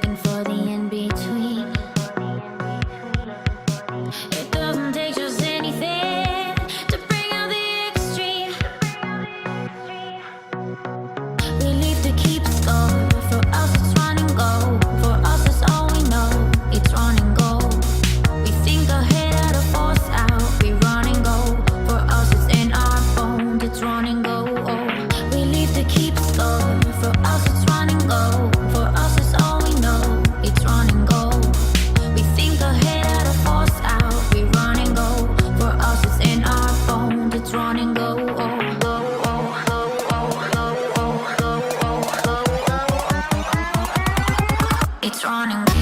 looking for the in-between. It doesn't take just anything to bring out the extreme. We leave to keep score. For us it's run and go. For us it's all we know. It's run and go. We think ahead how to force out. We run and go. For us it's in our bones. It's run and go. We leave to keep score. For us it's run and go. For us it's all we know. It's run and go. We think ahead how to force out. We run and go. For us it's in our bones. It's run and go. It's run and go.